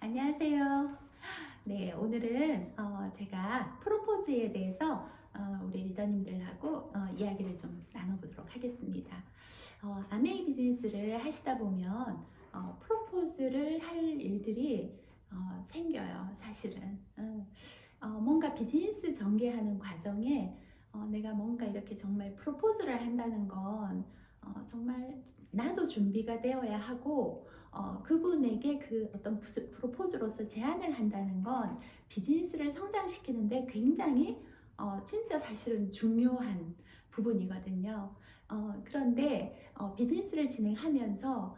안녕하세요. 네, 오늘은 제가 프로포즈에 대해서 우리 리더님들하고 이야기를 좀 나눠보도록 하겠습니다. 아메이 비즈니스를 하시다 보면 프로포즈를 할 일들이 생겨요, 사실은. 뭔가 비즈니스 전개하는 과정에 내가 뭔가 이렇게 정말 프로포즈를 한다는 건 정말 나도 준비가 되어야 하고 그분에게 그 어떤 프로포즈로서 제안을 한다는 건 비즈니스를 성장시키는데 굉장히 진짜 사실은 중요한 부분이거든요. 그런데 비즈니스를 진행하면서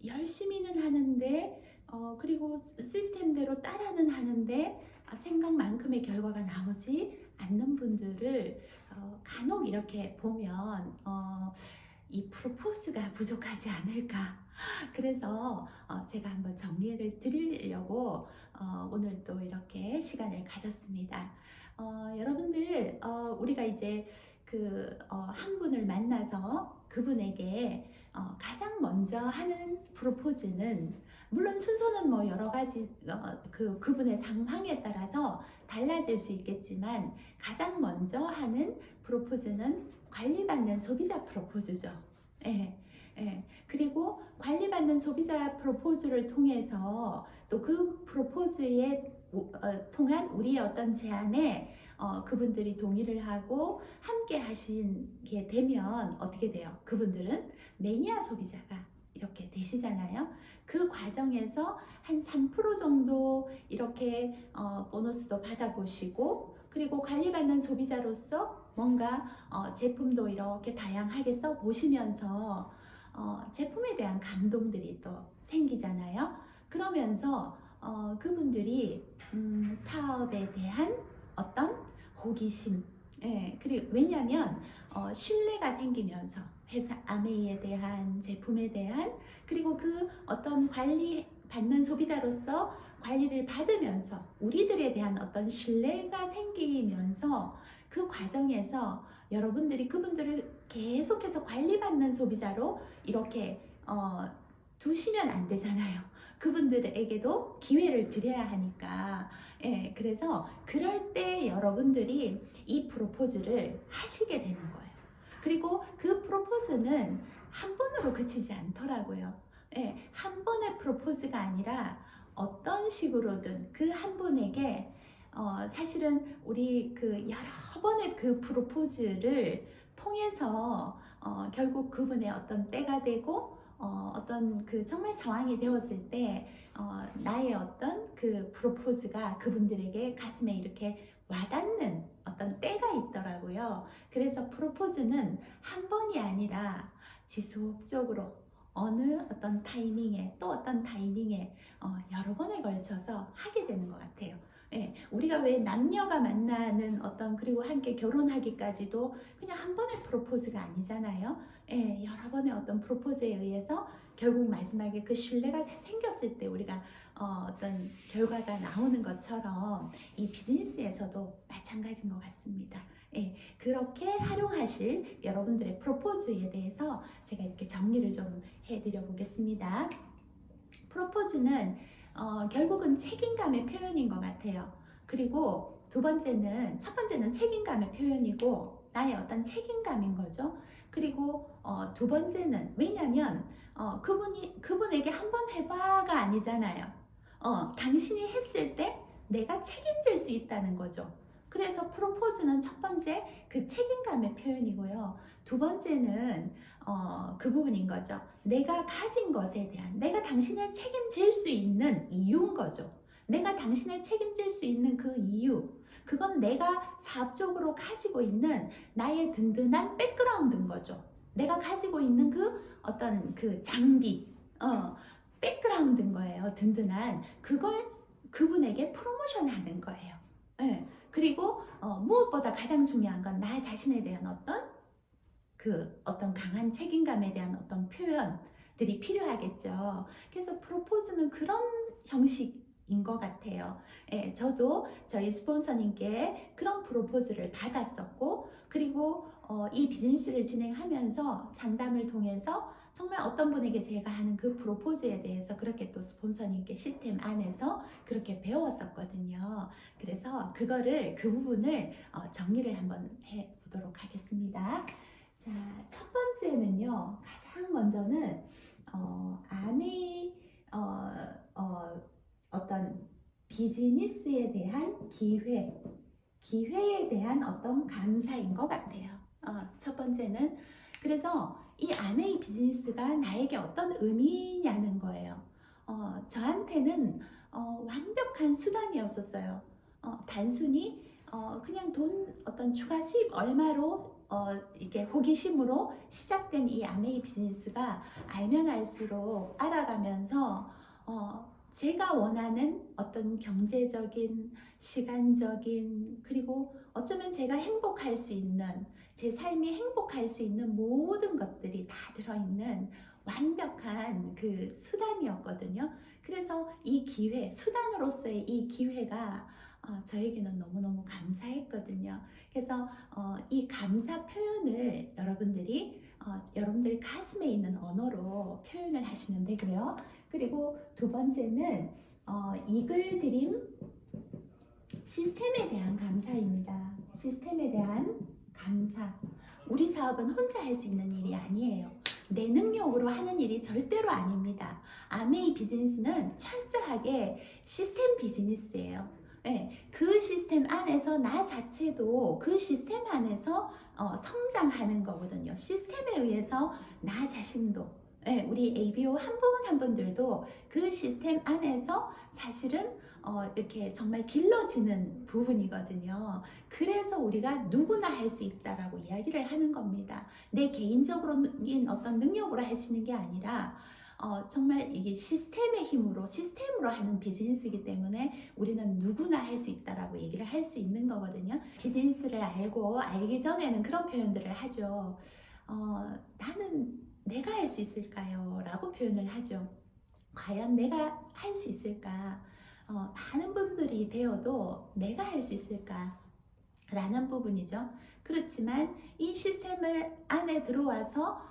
열심히는 하는데 그리고 시스템대로 따라는 하는데 생각만큼의 결과가 나오지 않는 분들을 간혹 이렇게 보면 이 프로포즈가 부족하지 않을까. 그래서 제가 한번 정리를 드리려고 오늘 또 이렇게 시간을 가졌습니다. 여러분들 우리가 이제 한 분을 만나서 그분에게 가장 먼저 하는 프로포즈는 물론 순서는 뭐 여러 가지 그분의 상황에 따라서 달라질 수 있겠지만 가장 먼저 하는 프로포즈는 관리받는 소비자 프로포즈죠. 예, 예. 그리고 관리받는 소비자 프로포즈를 통해서 또 그 프로포즈에 통한 우리의 어떤 제안에 그분들이 동의를 하고 함께 하시게 되면 어떻게 돼요? 그분들은 매니아 소비자가 이렇게 되시잖아요. 그 과정에서 한 3% 정도 이렇게 보너스도 받아보시고 그리고 관리받는 소비자로서 뭔가 제품도 이렇게 다양하게 써보시면서 제품에 대한 감동들이 또 생기잖아요. 그러면서 그분들이 사업에 대한 어떤 호기심, 예, 그리고 왜냐하면 신뢰가 생기면서 회사 아메이에 대한 제품에 대한 그리고 그 어떤 관리 받는 소비자로서 관리를 받으면서 우리들에 대한 어떤 신뢰가 생기면서 그 과정에서 여러분들이 그분들을 계속해서 관리받는 소비자로 이렇게 두시면 안 되잖아요. 그분들에게도 기회를 드려야 하니까. 예, 그래서 그럴 때 여러분들이 이 프로포즈를 하시게 되는 거예요. 그리고 그 프로포즈는 한 번으로 그치지 않더라고요. 예, 한 번의 프로포즈가 아니라 어떤 식으로든 그 한 분에게 사실은 우리 그 여러 번의 그 프로포즈를 통해서 결국 그분의 어떤 때가 되고 어떤 그 정말 상황이 되었을 때 나의 어떤 그 프로포즈가 그분들에게 가슴에 이렇게 와닿는 어떤 때가 있더라고요. 그래서 프로포즈는 한 번이 아니라 지속적으로 어느 어떤 타이밍에 또 어떤 타이밍에 여러 번에 걸쳐서 하게 되는 것 같아요. 예, 우리가 왜 남녀가 만나는 어떤 그리고 함께 결혼하기까지도 그냥 한 번의 프로포즈가 아니잖아요. 예, 여러 번의 어떤 프로포즈에 의해서 결국 마지막에 그 신뢰가 생겼을 때 우리가 어떤 결과가 나오는 것처럼 이 비즈니스에서도 마찬가지인 것 같습니다. 예, 그렇게 활용하실 여러분들의 프로포즈에 대해서 제가 이렇게 정리를 좀 해드려 보겠습니다. 프로포즈는 결국은 책임감의 표현인 것 같아요. 그리고 첫 번째는 책임감의 표현이고 나의 어떤 책임감인 거죠. 그리고 두 번째는 왜냐면 그분에게 한 번 해봐가 아니잖아요. 당신이 했을 때 내가 책임질 수 있다는 거죠. 그래서 프로포즈는 첫 번째 그 책임감의 표현이고요. 두 번째는 그 부분인 거죠. 내가 가진 것에 대한 내가 당신을 책임질 수 있는 이유인 거죠. 내가 당신을 책임질 수 있는 그 이유 그건 내가 사업적으로 가지고 있는 나의 든든한 백그라운드인 거죠. 내가 가지고 있는 그 어떤 그 장비 백그라운드인 거예요. 든든한 그걸 그분에게 프로모션 하는 거예요. 네. 그리고 무엇보다 가장 중요한 건 나 자신에 대한 어떤 강한 책임감에 대한 어떤 표현들이 필요하겠죠. 그래서 프로포즈는 그런 형식인 것 같아요. 예, 저도 저희 스폰서님께 그런 프로포즈를 받았었고, 그리고 이 비즈니스를 진행하면서 상담을 통해서 정말 어떤 분에게 제가 하는 그 프로포즈에 대해서 그렇게 또 스폰서님께 시스템 안에서 그렇게 배웠었거든요. 그래서 그 부분을 정리를 한번 해보도록 하겠습니다. 자, 첫 번째는요, 가장 먼저는 아메이 어떤 비즈니스에 대한 기회에 대한 어떤 감사인 것 같아요. 첫 번째는 그래서 이 아메이 비즈니스가 나에게 어떤 의미냐는 거예요. 저한테는 완벽한 수단이었었어요. 단순히 그냥 어떤 추가 수입 얼마로 이게 호기심으로 시작된 이 아메이 비즈니스가 알면 알수록 알아가면서 제가 원하는 어떤 경제적인, 시간적인, 그리고 어쩌면 제가 행복할 수 있는, 제 삶이 행복할 수 있는 모든 것들이 다 들어있는 완벽한 그 수단이었거든요. 그래서 이 기회, 수단으로서의 이 기회가 저에게는 너무너무 감사했거든요. 그래서 이 감사 표현을 여러분들 가슴에 있는 언어로 표현을 하시면 되고요. 그리고 두 번째는 이글 드림 시스템에 대한 감사입니다. 시스템에 대한 감사. 우리 사업은 혼자 할 수 있는 일이 아니에요. 내 능력으로 하는 일이 절대로 아닙니다. 아메이 비즈니스는 철저하게 시스템 비즈니스예요. 네, 그 시스템 안에서 나 자체도 그 시스템 안에서 성장하는 거거든요. 시스템에 의해서 나 자신도, 네, 우리 ABO 한 분 한 분들도 그 시스템 안에서 사실은 이렇게 정말 길러지는 부분이거든요. 그래서 우리가 누구나 할 수 있다라고 이야기를 하는 겁니다. 내 개인적인 어떤 능력으로 할 수 있는 게 아니라 정말 이게 시스템으로 하는 비즈니스이기 때문에 우리는 누구나 할 수 있다라고 얘기를 할 수 있는 거거든요. 비즈니스를 알기 전에는 그런 표현들을 하죠. 나는 내가 할 수 있을까요? 라고 표현을 하죠. 과연 내가 할 수 있을까? 많은 분들이 되어도 내가 할 수 있을까? 라는 부분이죠. 그렇지만 이 시스템을 안에 들어와서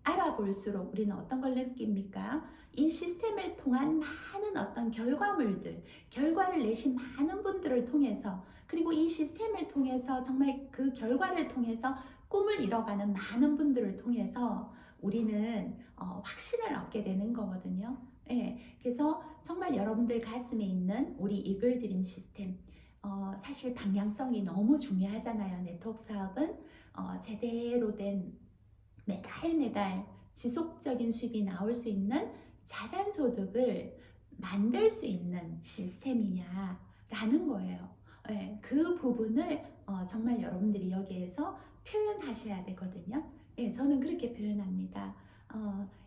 알아볼수록 우리는 어떤 걸 느낍니까? 이 시스템을 통한 많은 어떤 결과를 내신 많은 분들을 통해서, 그리고 이 시스템을 통해서 정말 그 결과를 통해서 꿈을 이뤄가는 많은 분들을 통해서 우리는 확신을 얻게 되는 거거든요. 예, 그래서 정말 여러분들 가슴에 있는 우리 이글 드림 시스템, 사실 방향성이 너무 중요하잖아요. 네트워크 사업은 제대로 된 매달 지속적인 수입이 나올 수 있는 자산 소득을 만들 수 있는 시스템이냐라는 거예요. 예, 그 부분을 정말 여러분들이 여기에서 표현하셔야 되거든요. 예, 저는 그렇게 표현합니다.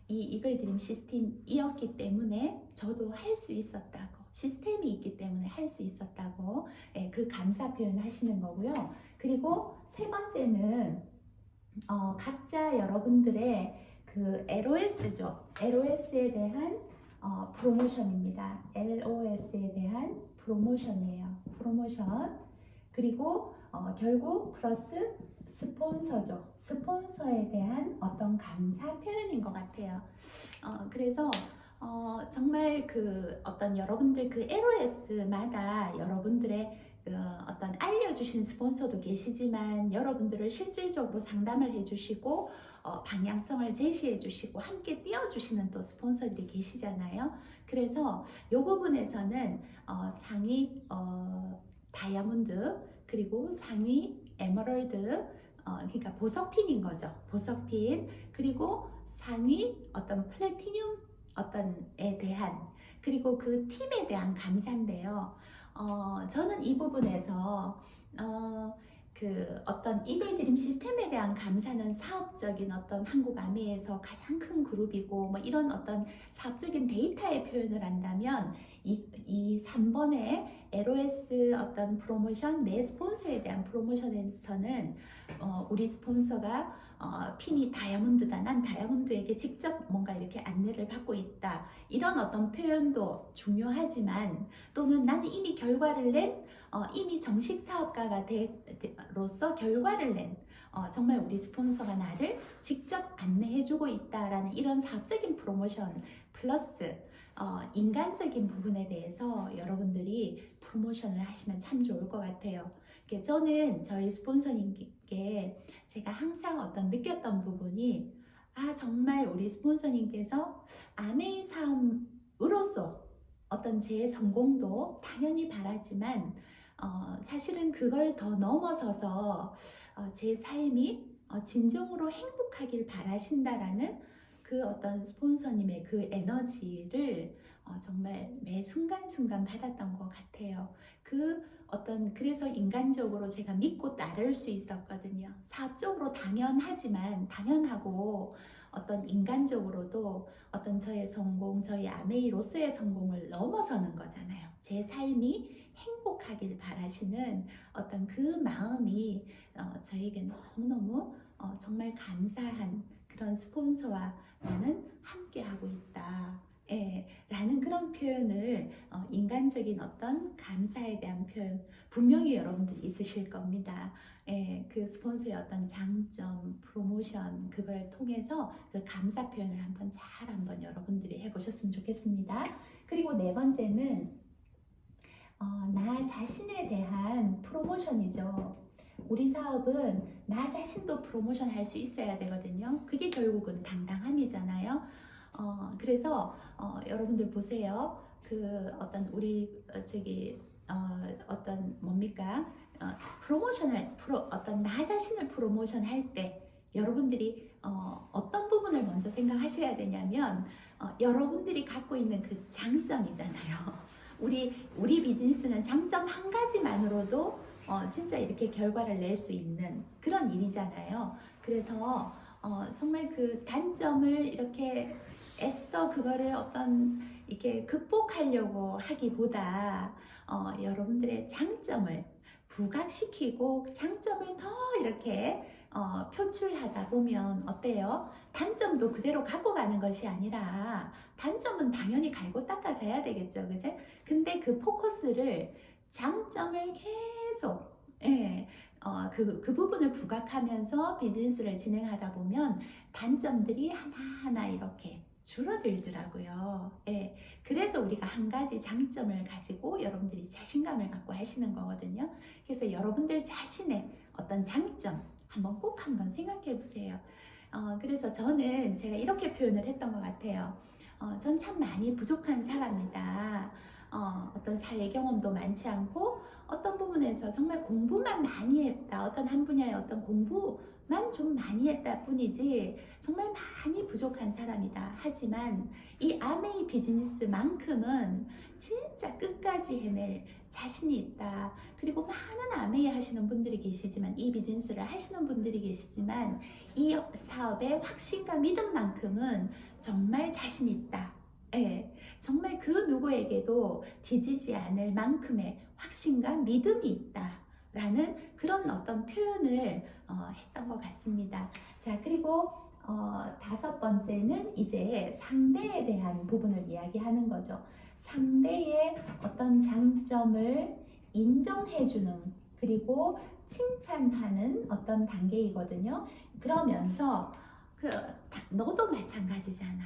이 이글 드림 시스템이었기 때문에 저도 할 수 있었다고, 시스템이 있기 때문에 할 수 있었다고, 예, 그 감사 표현 하시는 거고요. 그리고 세 번째는 각자 여러분들의 그 LOS죠. LOS에 대한 프로모션입니다. LOS에 대한 프로모션이에요. 프로모션. 그리고 결국 플러스 스폰서죠. 스폰서에 대한 어떤 감사 표현인 것 같아요. 그래서 정말 그 어떤 여러분들 그 LOS마다 여러분들의 어떤 알려주신 스폰서도 계시지만 여러분들을 실질적으로 상담을 해주시고 방향성을 제시해주시고 함께 띄워주시는 또 스폰서들이 계시잖아요. 그래서 이 부분에서는 상위 다이아몬드, 그리고 상위 에메랄드, 그러니까 보석핀인 거죠. 보석핀, 그리고 상위 어떤 플래티늄 어떤에 대한, 그리고 그 팀에 대한 감사인데요. 저는 이 부분에서 그 어떤 이글 드림 시스템에 대한 감사는 사업적인 어떤 한국 아메에서 가장 큰 그룹이고 뭐 이런 어떤 사업적인 데이터에 표현을 한다면 이 3번의 LOS 어떤 프로모션, 내 스폰서에 대한 프로모션에서는 우리 스폰서가 핀이 다이아몬드다, 난 다이아몬드에게 직접 뭔가 이렇게 안내를 받고 있다, 이런 어떤 표현도 중요하지만, 또는 나는 이미 결과를 낸 이미 정식 사업가가 로서 결과를 낸 정말 우리 스폰서가 나를 직접 안내해주고 있다라는 이런 사업적인 프로모션 플러스 인간적인 부분에 대해서 여러분들이 프로모션을 하시면 참 좋을 것 같아요. 저는 저희 스폰서님께 제가 항상 느꼈던 부분이 정말 우리 스폰서님께서 아메이 사업으로서 제 성공도 당연히 바라지만 사실은 그걸 더 넘어서서 제 삶이 진정으로 행복하길 바라신다라는 그 스폰서님의 그 에너지를 정말 매 순간순간 받았던 것 같아요. 그래서 인간적으로 제가 믿고 따를 수 있었거든요. 사업적으로 당연하고 인간적으로도 저의 성공, 저희 아메이로서의 성공을 넘어서는 거잖아요. 제 삶이 행복하길 바라시는 그 마음이 저에게 너무너무 정말 감사한 그런 스폰서와 나는 함께하고 있다. 라는 그런 표현을 인간적인 감사에 대한 표현 분명히 여러분들 있으실 겁니다. 그 스폰서의 장점, 프로모션 그걸 통해서 그 감사 표현을 한번 여러분들이 해보셨으면 좋겠습니다. 그리고 네 번째는 나 자신에 대한 프로모션이죠. 우리 사업은 나 자신도 프로모션 할 수 있어야 되거든요. 그게 결국은 당당함이잖아요. 그래서 여러분들 보세요. 우리 뭡니까? 나 자신을 프로모션 할 때 여러분들이 어떤 부분을 먼저 생각하셔야 되냐면 여러분들이 갖고 있는 그 장점이잖아요. 우리 비즈니스는 장점 한 가지만으로도 진짜 이렇게 결과를 낼 수 있는 그런 일이잖아요. 그래서 정말 그 단점을 이렇게 애써 그거를 이렇게 극복하려고 하기보다 여러분들의 장점을 부각시키고 그 장점을 더 이렇게 표출하다 보면 어때요? 단점도 그대로 갖고 가는 것이 아니라 단점은 당연히 갈고 닦아져야 되겠죠, 그죠? 근데 그 포커스를 장점을 계속 그 부분을 부각하면서 비즈니스를 진행하다 보면 단점들이 하나하나 이렇게 줄어들더라고요. 그래서 우리가 한 가지 장점을 가지고 여러분들이 자신감을 갖고 하시는 거거든요. 그래서 여러분들 자신의 장점 한번 생각해 보세요. 그래서 저는 제가 이렇게 표현을 했던 것 같아요. 전 참 많이 부족한 사람이다. 사회 경험도 많지 않고 어떤 부분에서 정말 공부만 많이 했다. 한 분야의 공부만 좀 많이 했다 뿐이지 정말 많이 부족한 사람이다. 하지만 이 아메이 비즈니스만큼은 진짜 끝까지 해낼 자신이 있다. 그리고 많은 아메이 하시는 분들이 계시지만 이 비즈니스를 하시는 분들이 계시지만 이 사업의 확신과 믿음만큼은 정말 자신 있다. 정말 그 누구에게도 뒤지지 않을 만큼의 확신과 믿음이 있다라는 그런 표현을 했던 것 같습니다. 자, 그리고 다섯 번째는 이제 상대에 대한 부분을 이야기하는 거죠. 상대의 장점을 인정해주는 그리고 칭찬하는 단계이거든요. 그러면서 너도 마찬가지잖아.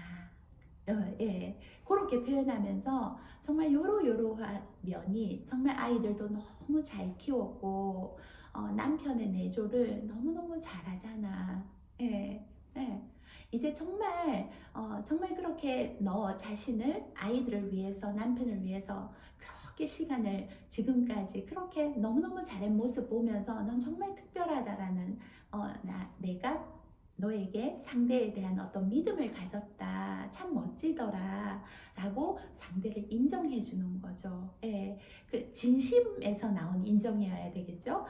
그렇게 표현하면서 정말 요러요러한 면이 정말 아이들도 너무 잘 키웠고 남편의 내조를 너무너무 잘하잖아. 이제 정말 그렇게 너 자신을 아이들을 위해서 남편을 위해서 그렇게 시간을 지금까지 그렇게 너무너무 잘한 모습 보면서 넌 정말 특별하다라는 내가 너에게 상대에 대한 믿음을 가졌다. 참 멋지더라. 라고 상대를 인정해 주는 거죠. 그 진심에서 나온 인정이어야 되겠죠.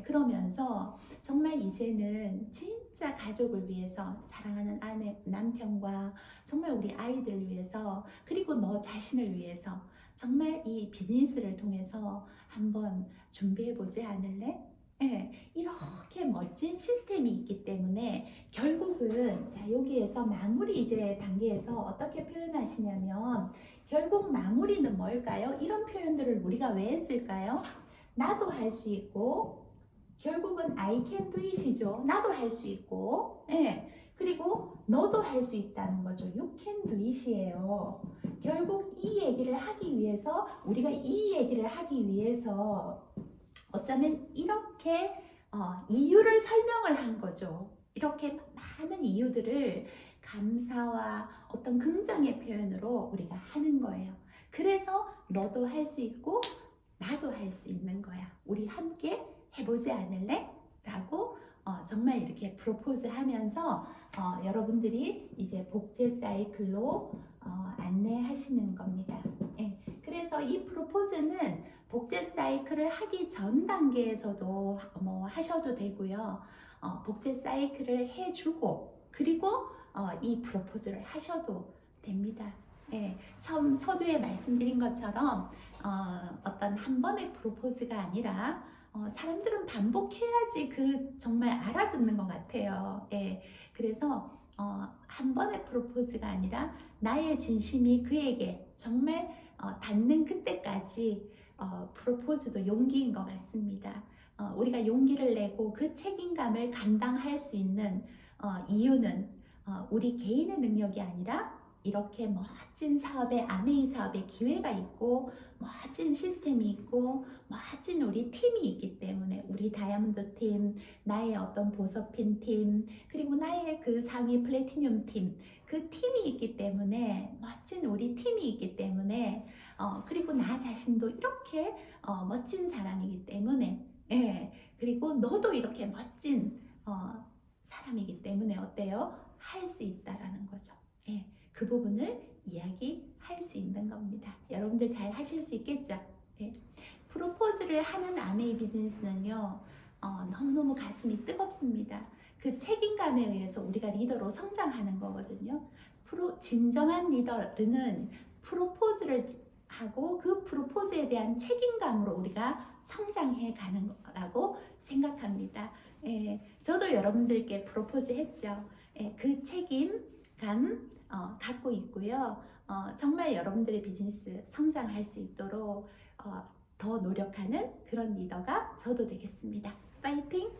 그러면서 정말 이제는 진짜 가족을 위해서 사랑하는 아내, 남편과 정말 우리 아이들을 위해서 그리고 너 자신을 위해서 정말 이 비즈니스를 통해서 한번 준비해 보지 않을래? 이렇게 멋진 시스템이 있기 때문에 결국은 여기에서 마무리 단계에서 어떻게 표현하시냐면 결국 마무리는 뭘까요? 이런 표현들을 우리가 왜 했을까요? 나도 할 수 있고 결국은 I can do it이죠. 나도 할 수 있고, 예. 그리고 너도 할 수 있다는 거죠. You can do it이에요. 결국 이 얘기를 하기 위해서, 우리가 이 얘기를 하기 위해서 어쩌면 이렇게 이유를 설명을 한 거죠. 이렇게 많은 이유들을 감사와 어떤 긍정의 표현으로 우리가 하는 거예요. 그래서 너도 할 수 있고 나도 할 수 있는 거야. 우리 함께 해보지 않을래? 라고 정말 이렇게 프로포즈 하면서 여러분들이 이제 복제 사이클로 안내하시는 겁니다. 예. 그래서 이 프로포즈는 복제 사이클을 하기 전 단계에서도 뭐 하셔도 되고요. 복제 사이클을 해주고 그리고 이 프로포즈를 하셔도 됩니다. 예. 처음 서두에 말씀드린 것처럼 어떤 한 번의 프로포즈가 아니라 사람들은 반복해야지 정말 알아듣는 것 같아요. 예. 그래서 한 번의 프로포즈가 아니라 나의 진심이 그에게 정말 닿는 그때까지 프로포즈도 용기인 것 같습니다. 우리가 용기를 내고 그 책임감을 감당할 수 있는 이유는 우리 개인의 능력이 아니라 이렇게 멋진 사업에 아메이 사업에 기회가 있고 멋진 시스템이 있고 멋진 우리 팀이 있기 때문에 우리 다이아몬드 팀, 나의 어떤 보석핀 팀, 그리고 나의 그 상위 플래티늄 팀, 그 팀이 있기 때문에 멋진 우리 팀이 있기 때문에 그리고 나 자신도 이렇게 멋진 사람이기 때문에 예, 그리고 너도 이렇게 멋진 사람이기 때문에 어때요? 할 수 있다라는 거죠. 예. 그 부분을 이야기할 수 있는 겁니다. 여러분들 잘 하실 수 있겠죠? 네. 프로포즈를 하는 아메이 비즈니스는요, 너무너무 가슴이 뜨겁습니다. 그 책임감에 의해서 우리가 리더로 성장하는 거거든요. 진정한 리더는 프로포즈를 하고 그 프로포즈에 대한 책임감으로 우리가 성장해 가는 거라고 생각합니다. 예, 저도 여러분들께 프로포즈 했죠. 예, 그 책임감 갖고 있고요. 정말 여러분들의 비즈니스 성장할 수 있도록 더 노력하는 그런 리더가 저도 되겠습니다. 파이팅!